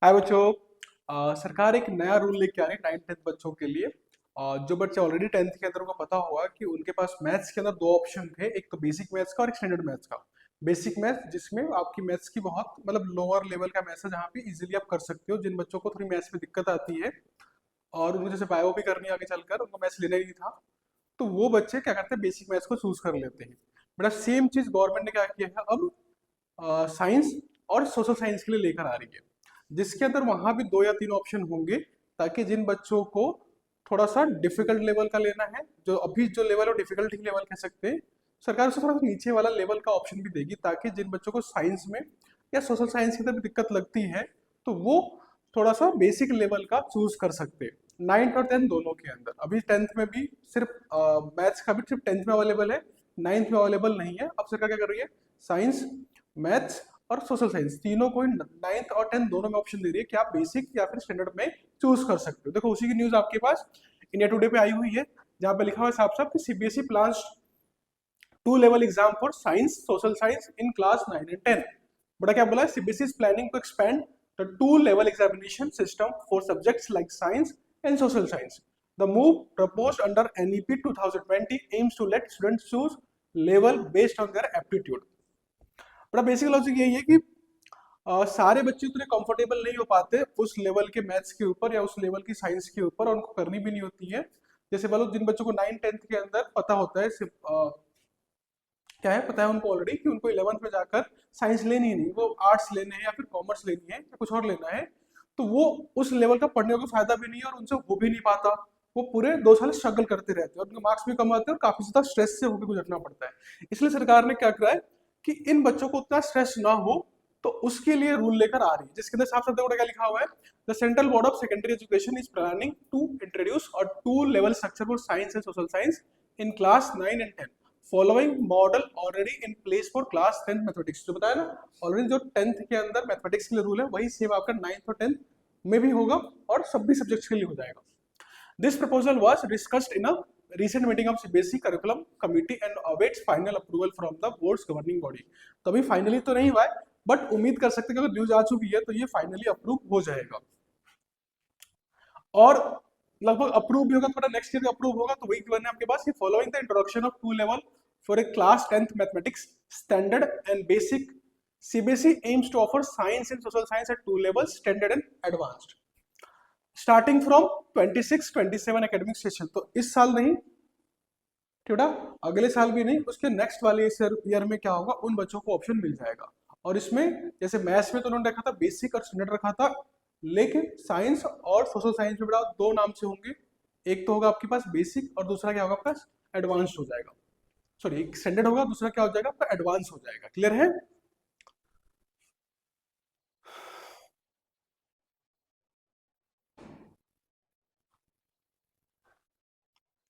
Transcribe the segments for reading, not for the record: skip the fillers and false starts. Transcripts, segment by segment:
हाय बच्चों। सरकार एक नया रूल लेके आ रही है 9th 10th बच्चों के लिए। जो बच्चे ऑलरेडी 10th के अंदर उनको पता होगा कि उनके पास मैथ्स के अंदर दो ऑप्शन थे, एक तो बेसिक मैथ्स का और एक स्टैंडर्ड मैथ्स का। बेसिक मैथ्स जिसमें आपकी मैथ्स की बहुत मतलब लोअर लेवल का मैथ्स है, जहाँ पे इजीली आप कर सकते हो। जिन बच्चों को थोड़ी मैथ्स में दिक्कत आती है और उनको जैसे बायो भी करनी है आगे चलकर, उनको मैथ्स लेना ही नहीं था, तो वो बच्चे क्या करते हैं, बेसिक मैथ्स को चूज कर लेते हैं। बड़ा सेम चीज गवर्नमेंट ने क्या किया है अब, साइंस और सोशल साइंस के लिए लेकर आ रही है, जिसके अंदर वहां भी दो या तीन ऑप्शन होंगे, ताकि जिन बच्चों को थोड़ा सा डिफिकल्ट लेवल का लेना है, जो अभी जो लेवल है डिफिकल्टी लेवल कह सकते हैं, सरकार उससे थोड़ा सा नीचे वाला लेवल का ऑप्शन भी देगी, ताकि जिन बच्चों को साइंस में या सोशल साइंस की तरफ दिक्कत लगती है तो वो थोड़ा सा बेसिक लेवल का चूज कर सकते हैं। 9th और 10th दोनों के अंदर, अभी 10th में भी सिर्फ मैथ्स का भी सिर्फ 10th में अवेलेबल है, 9th में अवेलेबल नहीं है। अब सरकार क्या कर रही है, साइंस, मैथ्स और सोशल साइंस तीनों को 9th और 10th दोनों में ऑप्शन दे रही है कि आप बेसिक या फिर स्टैंडर्ड में चूज कर सकते हो। देखो उसी की न्यूज आपके पास इंडिया टुडे पे आई हुई है, जहां पे लिखा हुआ है साफ साफ कि CBSE plans two level exam for science social science in class 9 and 10। बड़ा क्या बोला है, CBSE is planning to expand the two level examination system for subjects like science and social science. The move proposed under NEP 2020 aims to let students choose level based on their aptitude। बड़ा basic logic यही है कि सारे बच्चे उतने comfortable नहीं हो पाते उस लेवल के मैथ्स के ऊपर या उस लेवल की साइंस के ऊपर, और उनको करनी भी नहीं होती है। जैसे बोलो, जिन बच्चों को 9th 10th के अंदर पता होता है सिर्फ क्या है, पता है उनको ऑलरेडी कि उनको 11th में जाकर साइंस लेनी ही नहीं, वो आर्ट्स लेने हैं या फिर कॉमर्स लेनी है या कुछ और लेना है, तो वो उस लेवल का पढ़ने को फायदा भी नहीं है और उनसे हो भी नहीं पाता। वो पूरे 2 साल स्ट्रगल करते रहते हैं और उनके मार्क्स भी कम आते हैं और काफी ज्यादा स्ट्रेस से होकर गुजरना पड़ता है। इसलिए सरकार ने क्या करा है कि इन बच्चों को उतना स्ट्रेस ना हो, तो उसके लिए रूल लेकर आ रही है, जिसके अंदर साफ साफ देखो क्या लिखा हुआ है, the central board of secondary education is planning to introduce और two level structure for science and social science in class 9 and 10 following model already in place for class 10th mathematics. जो बताया ना, ऑलरेडी जो 10th के अंदर mathematics के लिए rule है, वही सेम आपका 9th और 10th में भी होगा और सभी सब्जेक्ट्स के लिए हो जाएगा। This proposal was discussed in a recent meeting of CBSE curriculum committee and awaits final approval from the board's governing body। तो अभी फाइनली तो नहीं हुआ है, बट उम्मीद कर सकते हैं कि अगर न्यूज आ चुकी है तो ये फाइनली अप्रूव हो जाएगा, और लगभग अप्रूव भी होगा तो नेक्स्ट ईयर अप्रूव होगा। तो वही करना है आपके पास, following the introduction of two level for a class 10th mathematics standard and basic, CBSE aims to offer science and social science at two level standard and advanced starting from 26-27 academic session. तो इस साल नहीं बेटा, अगले साल भी नहीं, उसके नेक्स्ट वाले ईयर में क्या होगा, उन बच्चों को ऑप्शन मिल जाएगा। और इसमें जैसे मैथ्स में तो उन्होंने रखा था बेसिक और स्टैंडर्ड रखा था, लेकिन साइंस और सोशल साइंस में बेटा दो नाम से होंगे, एक तो होगा आपके पास बेसिक और दूसरा क्या होगा आपका एडवांस्ड हो जाएगा। सॉरी, एक स्टैंडर्ड होगा, दूसरा क्या हो जाएगा आपका एडवांस हो जाएगा। क्लियर है?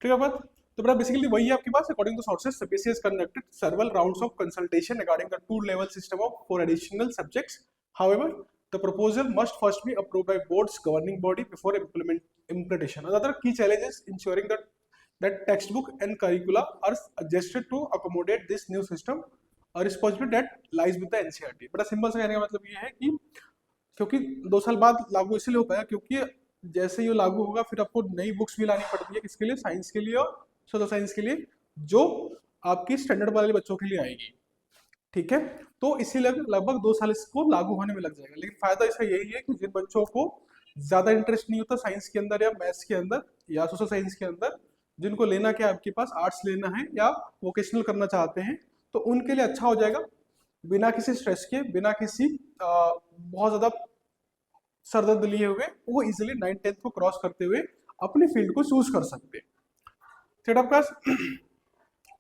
ठीक है बात। तो बड़ा बेसिकली वही है आपके पास, according to sources CBSE has conducted several rounds of consultation regarding the two level system of for additional subjects। However, the proposal must first be approved by board's governing body before implementation। Another key challenge is ensuring that textbook and curricula are adjusted to accommodate this new system, और responsibility that lies with the NCERT। बड़ा simple सा कहने का मतलब ये है कि क्योंकि 2 साल बाद लागू इसलिए हो पाया क्योंकि जैसे ये लागू होगा फिर आपको नई बुक्स भी लानी पड़ती है, किसके लिए, साइंस के लिए और सोशल साइंस के लिए, जो आपकी स्टैंडर्ड वाले बच्चों के लिए आएगी। ठीक है, तो इसीलिए लगभग 2 साल इसको लागू होने में लग जाएगा। लेकिन फायदा इसका यही है कि जिन बच्चों को ज्यादा इंटरेस्ट नहीं होता साइंस के अंदर या मैथ्स के अंदर या सोशल साइंस के अंदर, जिनको लेना क्या आपके पास आर्ट्स लेना है या वोकेशनल करना चाहते हैं, तो उनके लिए अच्छा हो जाएगा, बिना किसी स्ट्रेस के, बिना किसी बहुत ज्यादा सरदर्द लिए हुए, वो इजिली 9th 10th को क्रॉस करते हुए अपने फील्ड को चूज कर सकते हैं। आपका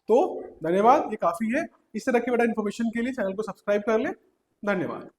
तो धन्यवाद, ये काफी है। इस तरह की बड़ा इन्फॉर्मेशन के लिए चैनल को सब्सक्राइब कर ले। धन्यवाद।